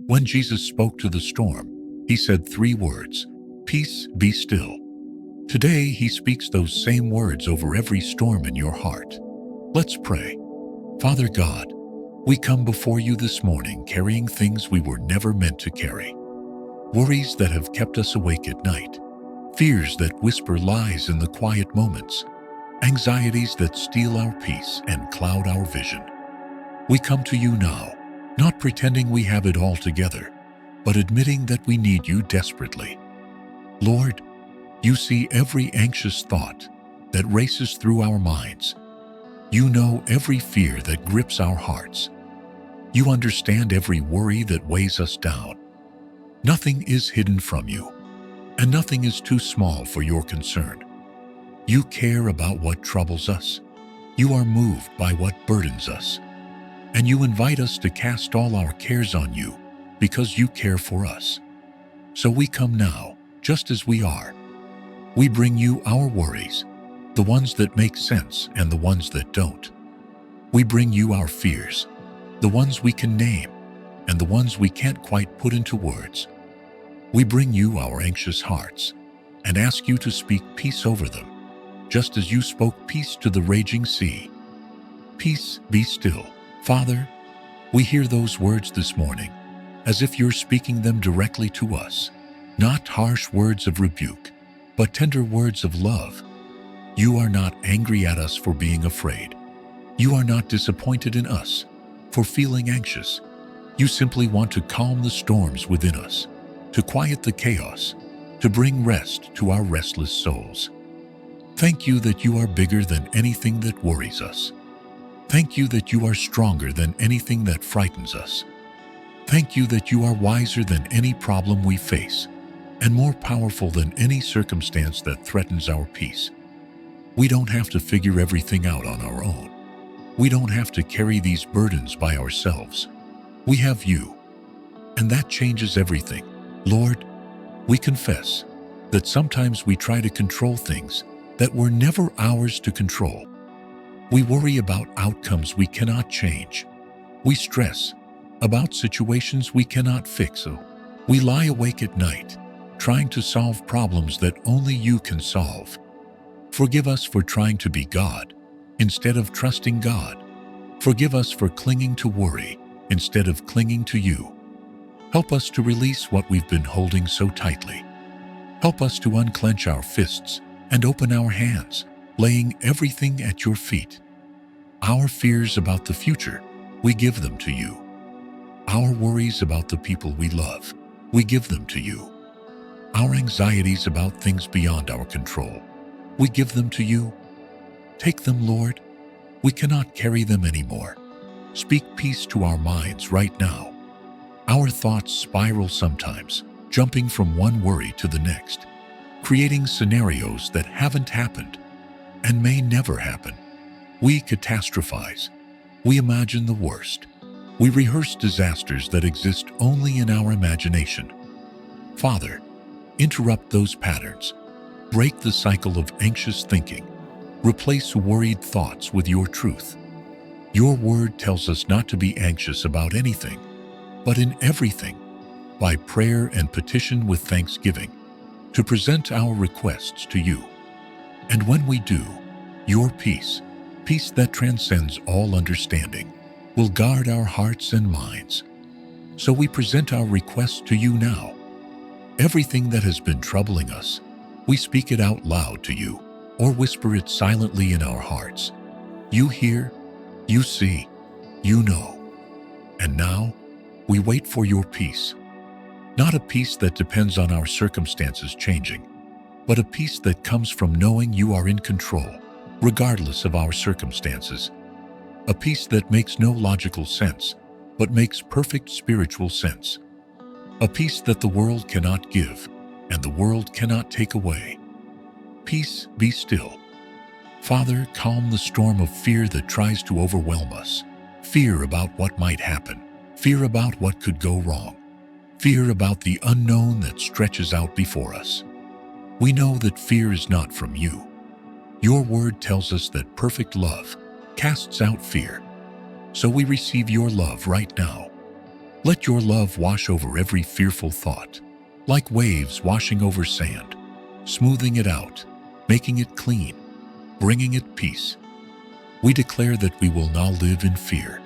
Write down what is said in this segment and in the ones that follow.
When Jesus spoke to the storm, he said three words: "Peace, be still." Today, he speaks those same words over every storm in your heart. Let's pray. Father God, we come before you this morning carrying things we were never meant to carry. Worries that have kept us awake at night. Fears that whisper lies in the quiet moments. Anxieties that steal our peace and cloud our vision. We come to you now, not pretending we have it all together, but admitting that we need you desperately. Lord, you see every anxious thought that races through our minds. You know every fear that grips our hearts. You understand every worry that weighs us down. Nothing is hidden from you, and nothing is too small for your concern. You care about what troubles us. You are moved by what burdens us. And you invite us to cast all our cares on you because you care for us. So we come now, just as we are. We bring you our worries, the ones that make sense and the ones that don't. We bring you our fears, the ones we can name and the ones we can't quite put into words. We bring you our anxious hearts and ask you to speak peace over them, just as you spoke peace to the raging sea. Peace, be still. Father, we hear those words this morning as if you're speaking them directly to us, not harsh words of rebuke, but tender words of love. You are not angry at us for being afraid. You are not disappointed in us for feeling anxious. You simply want to calm the storms within us, to quiet the chaos, to bring rest to our restless souls. Thank you that you are bigger than anything that worries us. Thank you that you are stronger than anything that frightens us. Thank you that you are wiser than any problem we face, and more powerful than any circumstance that threatens our peace. We don't have to figure everything out on our own. We don't have to carry these burdens by ourselves. We have you, and that changes everything. Lord, we confess that sometimes we try to control things that were never ours to control. We worry about outcomes we cannot change. We stress about situations we cannot fix. We lie awake at night, trying to solve problems that only you can solve. Forgive us for trying to be God instead of trusting God. Forgive us for clinging to worry instead of clinging to you. Help us to release what we've been holding so tightly. Help us to unclench our fists and open our hands, laying everything at your feet. Our fears about the future, we give them to you. Our worries about the people we love, we give them to you. Our anxieties about things beyond our control, we give them to you. Take them, Lord. We cannot carry them anymore. Speak peace to our minds right now. Our thoughts spiral sometimes, jumping from one worry to the next, creating scenarios that haven't happened and may never happen. We catastrophize. We imagine the worst. We rehearse disasters that exist only in our imagination. Father, interrupt those patterns. Break the cycle of anxious thinking. Replace worried thoughts with your truth. Your word tells us not to be anxious about anything, but in everything, by prayer and petition with thanksgiving, to present our requests to you. And when we do, your peace, peace that transcends all understanding, will guard our hearts and minds. So we present our requests to you now. Everything that has been troubling us, we speak it out loud to you, or whisper it silently in our hearts. You hear, you see, you know. And now, we wait for your peace. Not a peace that depends on our circumstances changing, but a peace that comes from knowing you are in control, regardless of our circumstances. A peace that makes no logical sense, but makes perfect spiritual sense. A peace that the world cannot give, and the world cannot take away. Peace, be still. Father, calm the storm of fear that tries to overwhelm us. Fear about what might happen. Fear about what could go wrong. Fear about the unknown that stretches out before us. We know that fear is not from you. Your word tells us that perfect love casts out fear. So we receive your love right now. Let your love wash over every fearful thought, like waves washing over sand, smoothing it out, making it clean, bringing it peace. We declare that we will not live in fear.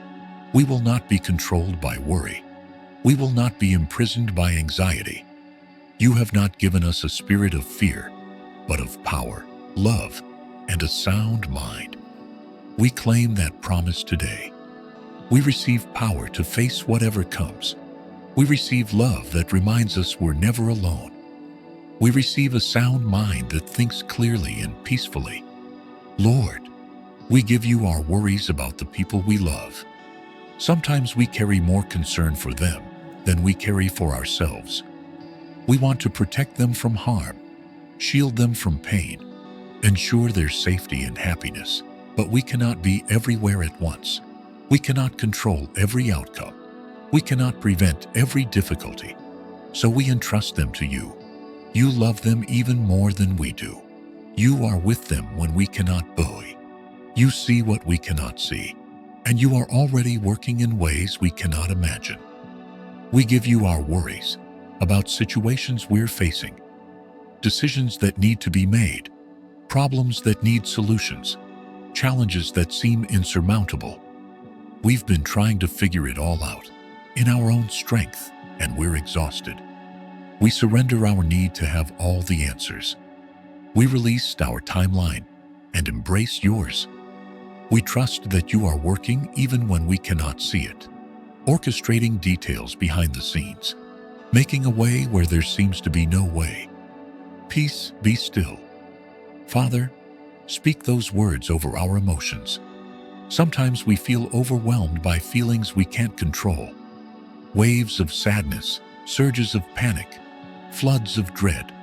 We will not be controlled by worry. We will not be imprisoned by anxiety. You have not given us a spirit of fear, but of power, love, and a sound mind. We claim that promise today. We receive power to face whatever comes. We receive love that reminds us we're never alone. We receive a sound mind that thinks clearly and peacefully. Lord, we give you our worries about the people we love. Sometimes we carry more concern for them than we carry for ourselves. We want to protect them from harm, shield them from pain, ensure their safety and happiness, but we cannot be everywhere at once. We cannot control every outcome. We cannot prevent every difficulty. So we entrust them to you. You love them even more than we do. You are with them when we cannot be. You see what we cannot see, and you are already working in ways we cannot imagine. We give you our worries about situations we're facing, decisions that need to be made, problems that need solutions, challenges that seem insurmountable. We've been trying to figure it all out in our own strength, and we're exhausted. We surrender our need to have all the answers. We release our timeline and embrace yours. We trust that you are working even when we cannot see it, orchestrating details behind the scenes, making a way where there seems to be no way. Peace, be still. Father, speak those words over our emotions. Sometimes we feel overwhelmed by feelings we can't control. Waves of sadness, surges of panic, floods of dread.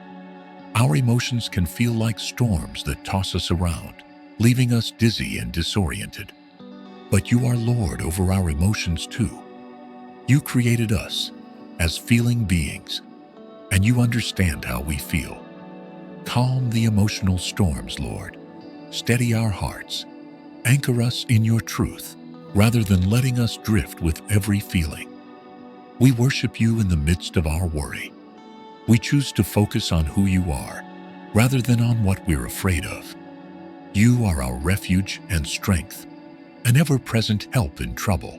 Our emotions can feel like storms that toss us around, leaving us dizzy and disoriented. But you are Lord over our emotions too. You created us as feeling beings, and you understand how we feel. Calm the emotional storms, Lord. Steady our hearts. Anchor us in your truth, rather than letting us drift with every feeling. We worship you in the midst of our worry. We choose to focus on who you are, rather than on what we're afraid of. You are our refuge and strength, an ever-present help in trouble.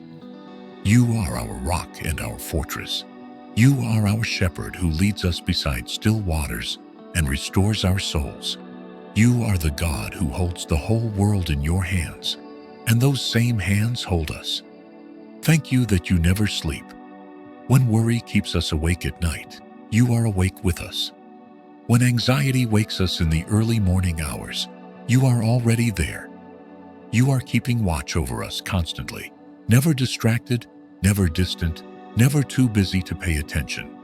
You are our rock and our fortress. You are our shepherd who leads us beside still waters and restores our souls. You are the God who holds the whole world in your hands, and those same hands hold us. Thank you that you never sleep. When worry keeps us awake at night, you are awake with us. When anxiety wakes us in the early morning hours, you are already there. You are keeping watch over us constantly, never distracted, never distant, never too busy to pay attention.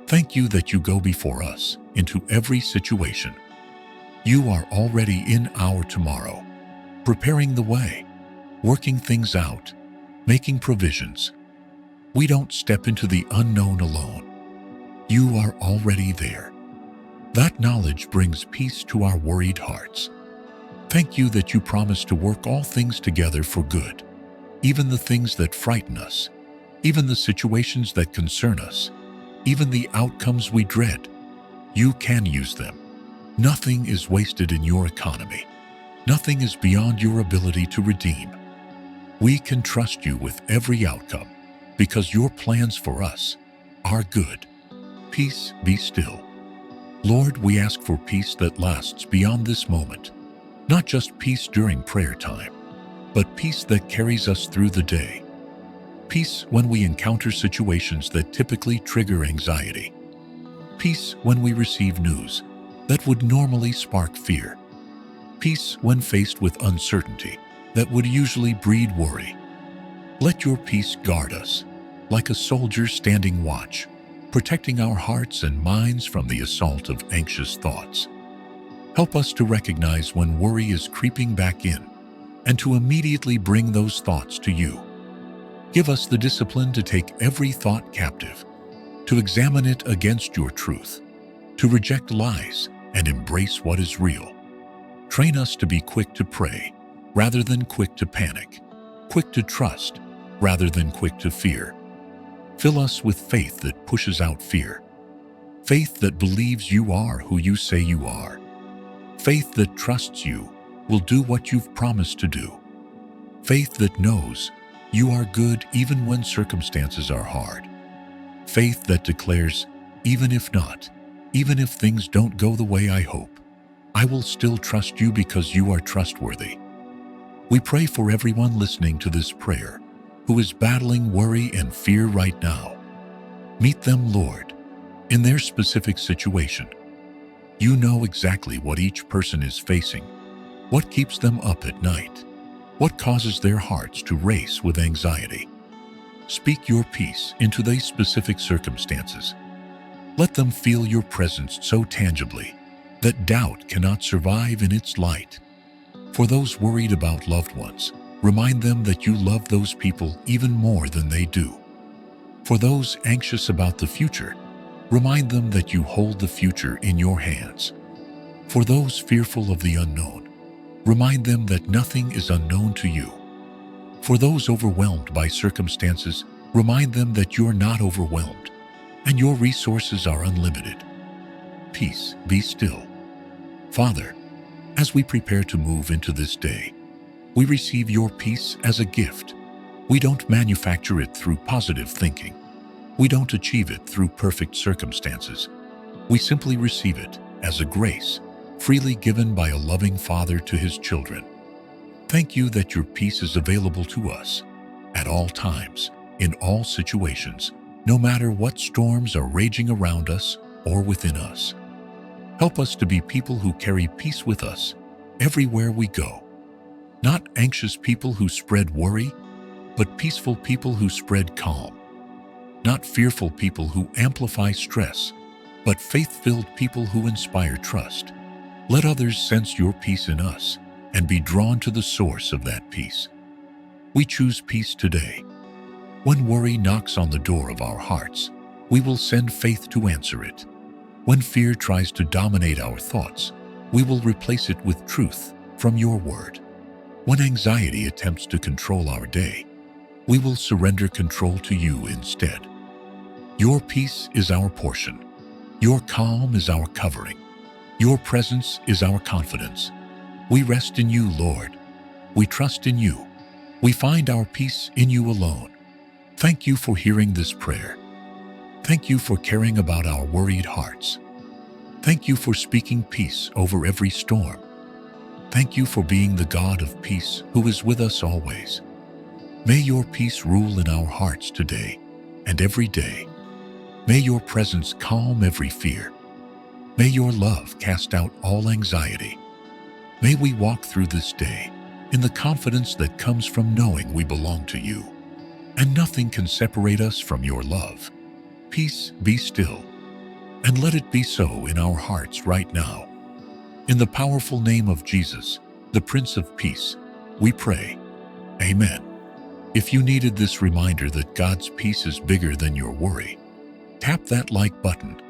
Thank you that you go before us into every situation. You are already in our tomorrow, preparing the way, working things out, making provisions. We don't step into the unknown alone. You are already there. That knowledge brings peace to our worried hearts. Thank you that you promise to work all things together for good, even the things that frighten us, even the situations that concern us, even the outcomes we dread. You can use them. Nothing is wasted in your economy. Nothing is beyond your ability to redeem. We can trust you with every outcome because your plans for us are good. Peace, be still. Lord, we ask for peace that lasts beyond this moment. Not just peace during prayer time, but peace that carries us through the day. Peace when we encounter situations that typically trigger anxiety. Peace when we receive news that would normally spark fear. Peace when faced with uncertainty that would usually breed worry. Let your peace guard us, like a soldier standing watch, protecting our hearts and minds from the assault of anxious thoughts. Help us to recognize when worry is creeping back in, and to immediately bring those thoughts to you. Give us the discipline to take every thought captive, to examine it against your truth, to reject lies and embrace what is real. Train us to be quick to pray rather than quick to panic, quick to trust rather than quick to fear. Fill us with faith that pushes out fear. Faith that believes you are who you say you are. Faith that trusts you will do what you've promised to do. Faith that knows you are good even when circumstances are hard. Faith that declares, even if not, even if things don't go the way I hope, I will still trust you because you are trustworthy. We pray for everyone listening to this prayer who is battling worry and fear right now. Meet them, Lord, in their specific situation. You know exactly what each person is facing, what keeps them up at night, what causes their hearts to race with anxiety. Speak your peace into these specific circumstances. Let them feel your presence so tangibly that doubt cannot survive in its light. For those worried about loved ones, remind them that you love those people even more than they do. For those anxious about the future, remind them that you hold the future in your hands. For those fearful of the unknown, remind them that nothing is unknown to you. For those overwhelmed by circumstances, remind them that you're not overwhelmed and your resources are unlimited. Peace, be still. Father, as we prepare to move into this day, we receive your peace as a gift. We don't manufacture it through positive thinking. We don't achieve it through perfect circumstances. We simply receive it as a grace, freely given by a loving Father to his children. Thank you that your peace is available to us at all times, in all situations, no matter what storms are raging around us or within us. Help us to be people who carry peace with us everywhere we go. Not anxious people who spread worry, but peaceful people who spread calm. Not fearful people who amplify stress, but faith-filled people who inspire trust. Let others sense your peace in us and be drawn to the source of that peace. We choose peace today. When worry knocks on the door of our hearts, we will send faith to answer it. When fear tries to dominate our thoughts, we will replace it with truth from your word. When anxiety attempts to control our day, we will surrender control to you instead. Your peace is our portion. Your calm is our covering. Your presence is our confidence. We rest in you, Lord. We trust in you. We find our peace in you alone. Thank you for hearing this prayer. Thank you for caring about our worried hearts. Thank you for speaking peace over every storm. Thank you for being the God of peace who is with us always. May your peace rule in our hearts today and every day. May your presence calm every fear. May your love cast out all anxiety. May we walk through this day in the confidence that comes from knowing we belong to you, and nothing can separate us from your love. Peace, be still, and let it be so in our hearts right now. In the powerful name of Jesus, the Prince of Peace, we pray. Amen. If you needed this reminder that God's peace is bigger than your worry, tap that like button